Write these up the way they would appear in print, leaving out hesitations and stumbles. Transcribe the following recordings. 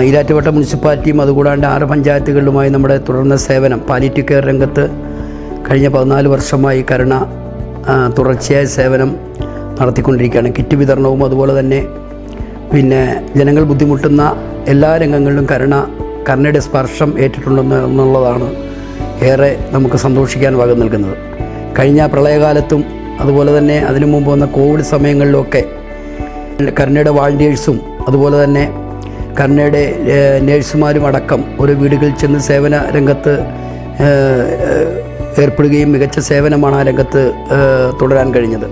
ഈരാറ്റുപേട്ട മുനിസിപ്പാലിറ്റിയും അതുകൂടാണ്ട് 6 പഞ്ചായത്തുകളിലുമായി നമ്മുടെ തുടർന്ന സേവനം പാലിയേറ്റീവ് കെയർ രംഗത്ത് കഴിഞ്ഞ 14 വർഷമായി കരുണ തുടർച്ചയായ സേവനം നടത്തിക്കൊണ്ടിരിക്കുകയാണ്. കിറ്റ് വിതരണവും അതുപോലെ തന്നെ ജനങ്ങൾ ബുദ്ധിമുട്ടുന്ന എല്ലാ രംഗങ്ങളിലും കരുണയുടെ സ്പർശം ഏറ്റിട്ടുണ്ടെന്നുള്ളതാണ് ഏറെ നമുക്ക് സന്തോഷിക്കാൻ വക നൽകുന്നത്. കഴിഞ്ഞ പ്രളയകാലത്തും അതുപോലെ തന്നെ അതിനു മുമ്പ് വന്ന കോവിഡ് സമയങ്ങളിലുമൊക്കെ കരുണയുടെ വാളണ്ടിയേഴ്സും അതുപോലെ തന്നെ കരുണയുടെ നേഴ്സുമാരും അടക്കം ഓരോ വീടുകളിൽ ചെന്ന് സേവന രംഗത്ത് ഏർപ്പെടുകയും മികച്ച സേവനമാണ് ആ രംഗത്ത് തുടരാൻ കഴിഞ്ഞത്.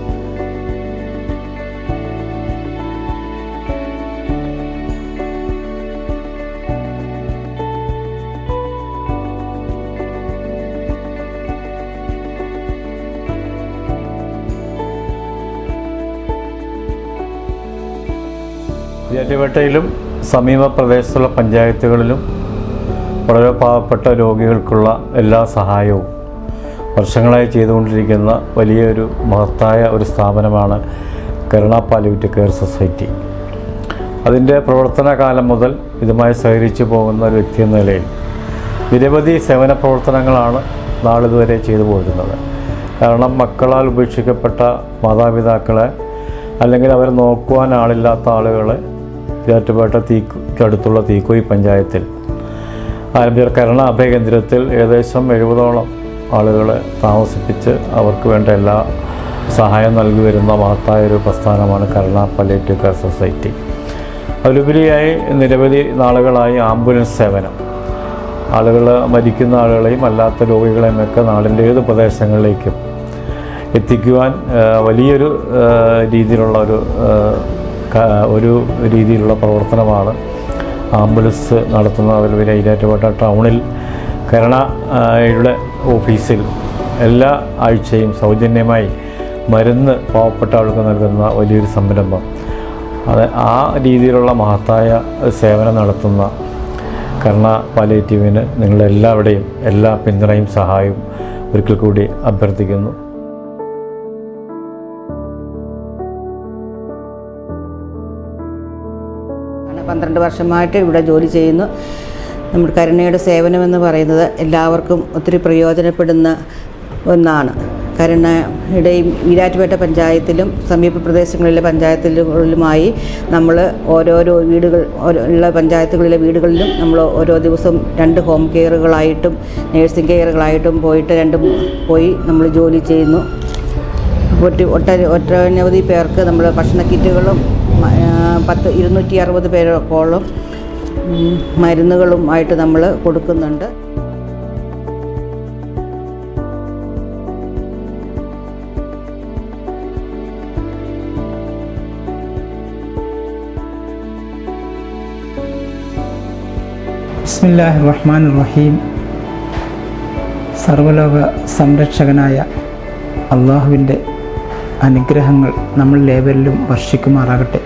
ഈരാറ്റുപേട്ടയിലും സമീപ പ്രദേശത്തുള്ള പഞ്ചായത്തുകളിലും വളരെ പാവപ്പെട്ട രോഗികൾക്കുള്ള എല്ലാ സഹായവും വർഷങ്ങളായി ചെയ്തുകൊണ്ടിരിക്കുന്ന വലിയൊരു മഹത്തായ ഒരു സ്ഥാപനമാണ് കരുണ പാലിയേറ്റീവ് കെയർ സൊസൈറ്റി. അതിൻ്റെ പ്രവർത്തന കാലം മുതൽ ഇതുമായി സഹകരിച്ചു പോകുന്ന ഒരു വ്യക്തി എന്ന നിലയിൽ നിരവധി സേവന പ്രവർത്തനങ്ങളാണ് നാളിതുവരെ ചെയ്തു പോരുന്നത്. കാരണം മക്കളാൽ ഉപേക്ഷിക്കപ്പെട്ട മാതാപിതാക്കളെ അല്ലെങ്കിൽ അവരെ നോക്കുവാൻ ആളില്ലാത്ത ആളുകളെ ഈരാറ്റുപേട്ട അടുത്തുള്ള തീക്കോയി പഞ്ചായത്തിൽ ആരംഭിച്ച കരുണ അഭയകേന്ദ്രത്തിൽ ഏകദേശം 70ഓളം ആളുകളെ താമസിപ്പിച്ച് അവർക്ക് വേണ്ട എല്ലാ സഹായം നൽകി വരുന്ന മഹത്തായൊരു പ്രസ്ഥാനമാണ് കരുണ പാലിയേറ്റീവ് കെയർ സൊസൈറ്റി. അതിലുപരിയായി നിരവധി നാളുകളായി ആംബുലൻസ് സേവനം, ആളുകൾ മരിക്കുന്ന ആളുകളെയും അല്ലാത്ത രോഗികളെയുമൊക്കെ നാടിൻ്റെ ഏത് പ്രദേശങ്ങളിലേക്കും എത്തിക്കുവാൻ വലിയൊരു രീതിയിലുള്ള ഒരു രീതിയിലുള്ള പ്രവർത്തനമാണ് ആംബുലൻസ് നടത്തുന്നത്. അതിലുപരി ഈരാറ്റുപേട്ട ടൗണിൽ കരുണയുടെ ഓഫീസിൽ എല്ലാ ആഴ്ചയും സൗജന്യമായി മരുന്ന് പാവപ്പെട്ട ആൾക്ക് നൽകുന്ന വലിയൊരു സംരംഭം. ആ രീതിയിലുള്ള മഹത്തായ സേവനം നടത്തുന്ന കരുണ പാലിയേറ്റീവിന് നിങ്ങളെല്ലാവരുടെയും എല്ലാ പിന്തുണയും സഹായവും ഒരിക്കൽ കൂടി അഭ്യർത്ഥിക്കുന്നു. പന്ത്രണ്ട് വർഷമായിട്ട് ഇവിടെ ജോലി ചെയ്യുന്നു. നമ്മുടെ കരുണയുടെ സേവനമെന്ന് പറയുന്നത് എല്ലാവർക്കും ഒത്തിരി പ്രയോജനപ്പെടുന്ന ഒന്നാണ്. കരുണയുടെയും ഈരാറ്റുപേട്ട പഞ്ചായത്തിലും സമീപ പ്രദേശങ്ങളിലെ പഞ്ചായത്തുകളിലുമായി നമ്മൾ ഓരോരോ ഉള്ള പഞ്ചായത്തുകളിലെ വീടുകളിലും നമ്മൾ ഓരോ ദിവസം 2 ഹോം കെയറുകളായിട്ടും നേഴ്സിംഗ് കെയറുകളായിട്ടും പോയി നമ്മൾ ജോലി ചെയ്യുന്നു. ഒട്ടനവധി പേർക്ക് നമ്മൾ ഭക്ഷണ കിറ്റുകളും 260 പേരോളം മരുന്നുകളുമായിട്ട് നമ്മൾ കൊടുക്കുന്നുണ്ട്. ബിസ്മില്ലാഹിർ റഹ്മാനിർ റഹീം. സർവ്വലോക സംരക്ഷകനായ അള്ളാഹുവിൻ്റെ അനുഗ്രഹങ്ങൾ നമ്മളിലേവരിലും വർഷിക്കുമാറാകട്ടെ.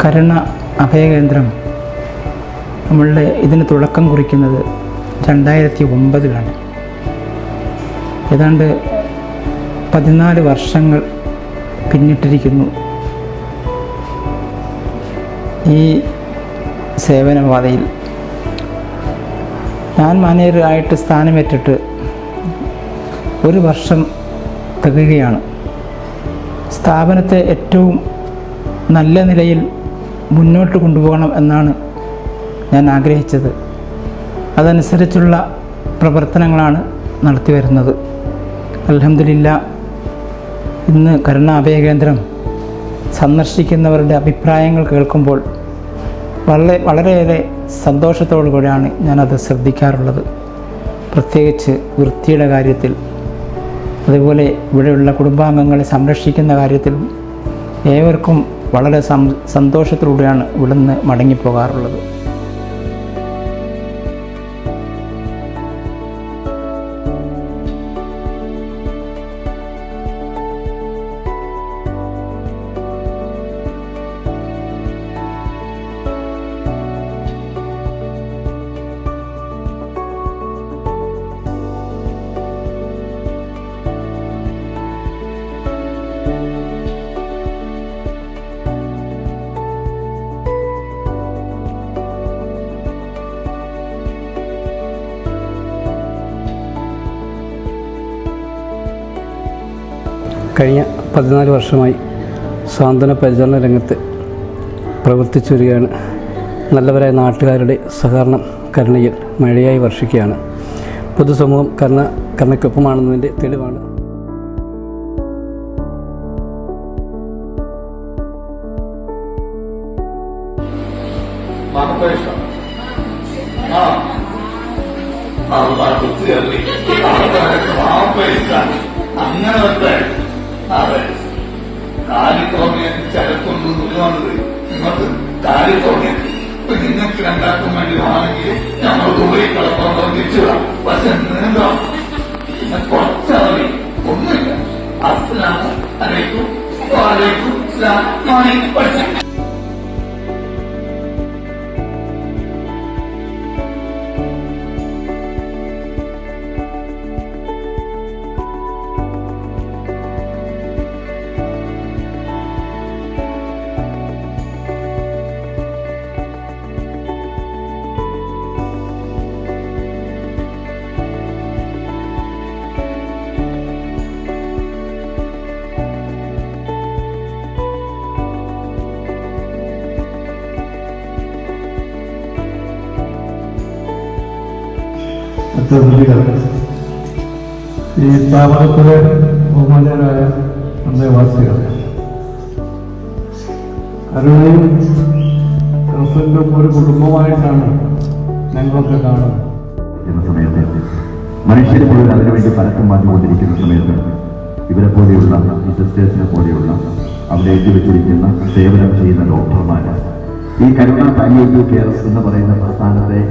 കരുണ അഭയകേന്ദ്രം നമ്മളുടെ ഇതിന് തുടക്കം കുറിക്കുന്നത് 2009-ലാണ്. ഏതാണ്ട് 14 വർഷങ്ങൾ പിന്നിട്ടിരിക്കുന്നു ഈ സേവനപാതയിൽ. ഞാൻ മാനേജറായിട്ട് സ്ഥാനമേറ്റിട്ട് 1 വർഷം തികയുകയാണ്. സ്ഥാപനത്തെ ഏറ്റവും നല്ല നിലയിൽ മുന്നോട്ട് കൊണ്ടുപോകണം എന്നാണ് ഞാൻ ആഗ്രഹിച്ചത്. അതനുസരിച്ചുള്ള പ്രവർത്തനങ്ങളാണ് നടത്തി വരുന്നത്. അൽഹംദുലില്ലാഹ്, ഇന്ന് കരുണ അഭയകേന്ദ്രം സന്ദർശിക്കുന്നവരുടെ അഭിപ്രായങ്ങൾ കേൾക്കുമ്പോൾ വളരെയേറെ സന്തോഷത്തോടു കൂടിയാണ് ഞാനത് ശ്രദ്ധിക്കാറുള്ളത്. പ്രത്യേകിച്ച് വൃത്തിയുടെ കാര്യത്തിൽ, അതുപോലെ ഇവിടെയുള്ള കുടുംബാംഗങ്ങളെ സംരക്ഷിക്കുന്ന കാര്യത്തിലും ഏവർക്കും വളരെ സന്തോഷത്തിലൂടെയാണ് ഇവിടുന്ന് മടങ്ങിപ്പോകാറുള്ളത്. കഴിഞ്ഞ 14 വർഷമായി സാന്ത്വന പരിചരണ രംഗത്ത് പ്രവർത്തിച്ചു വരികയാണ്. നല്ലവരായ നാട്ടുകാരുടെ സഹകരണം കരുണയിൽ മഴയായി വർഷിക്കുകയാണ്. പൊതുസമൂഹം കരുണയ്ക്കൊപ്പമാണെന്നതിൻ്റെ തെളിവാണ്. അങ്ങനത്തെ കാലിഫോർണിയ ചരക്കൊണ്ടു വന്നത് നിങ്ങൾക്ക് കാലിഫോർണിയ നിങ്ങൾക്ക് രണ്ടാക്കും വേണ്ടി ആണെങ്കിൽ ഞങ്ങൾ ദുബൈ കളപ്പുറം തിരിച്ചുവിടാം. പക്ഷെ നീന്തോ കുറച്ചറി ഒന്നുമില്ല. അസ്സലാമു അലൈക്കും വഅലൈക്കും സലാം പഠിച്ചു. ഈ സ്ഥാപനത്തിലെ ബഹുമാന്യരായ അന്തേവാസികൾ, കരുണയും ക്രിസ്തുവിൻ്റെ ഒരു കുടുംബമായിട്ടാണ് ഞങ്ങളൊക്കെ കാണുന്നത്. സമയത്ത് മനുഷ്യരെ മുഴുവൻ അതിനുവേണ്ടി പരക്കം മാറ്റിക്കൊണ്ടിരിക്കുന്ന സമയത്ത് ഇവരെ പോലെയുള്ള ഈ സിസ്റ്റേഴ്സിനെ പോലെയുള്ള അവിടെ എത്തിവെച്ചിരിക്കുന്ന സേവനം ചെയ്യുന്ന ഡോക്ടർമാർ ഈ കരുണ പാലിയേറ്റീവ് കെയർ എന്ന് പറയുന്ന പ്രസ്ഥാനത്തെ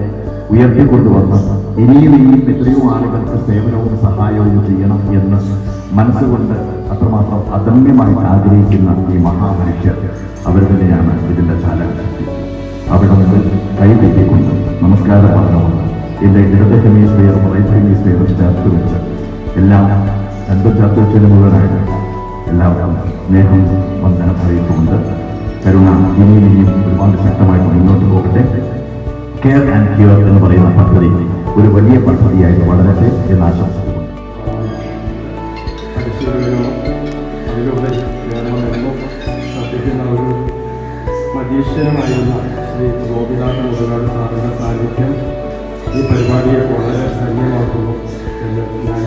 ഉയർത്തിക്കൊണ്ടുവന്ന് ഇനിയും എത്രയോ ആളുകൾക്ക് സേവനവും സഹായവും ചെയ്യണം എന്ന് മനസ്സുകൊണ്ട് അത്രമാത്രം അദമ്യമായി ആഗ്രഹിക്കുന്ന ഈ മഹാമനുഷ്യർ അവർ തന്നെയാണ് ഇതിൻ്റെ ചാലകശക്തി. അവിടെ മുതൽ കൈതെറ്റിക്കൊണ്ട് നമസ്കാരം പറഞ്ഞുകൊണ്ട് എൻ്റെ ഇടത് ഹെമിസ്ഫിയർ റൈറ്റ് ഹെമിസ്ഫിയർ ചേർത്ത് വെച്ച് എല്ലാം രണ്ടും ചേർത്ത് വെച്ചതിന് മുഴുവനായിട്ട് എല്ലാവർക്കും സ്നേഹം വന്ദനം അറിയിച്ചുകൊണ്ട് കരുണ ഇനിയും ഒരുപാട് ശക്തമായിട്ട് മുന്നോട്ട് പോകട്ടെ. കെയർ ആൻഡ് ക്യൂർ എന്ന് പറയുന്ന പദ്ധതി ഒരു വലിയ പദ്ധതിയായിട്ട് വളരട്ടെ എന്ന് ആശംസിക്കുന്നു. അതിലൂടെ കേരളമെന്നും ശ്രദ്ധിക്കുന്ന ഒരു മജീഷ്യനുമായിരുന്ന ശ്രീ ഗോപിനാഥൻ മുതലാളി സാറിൻ്റെ സാന്നിധ്യം ഈ പരിപാടിയെ വളരെ ധന്യമാക്കുന്നു എന്ന് ഞാൻ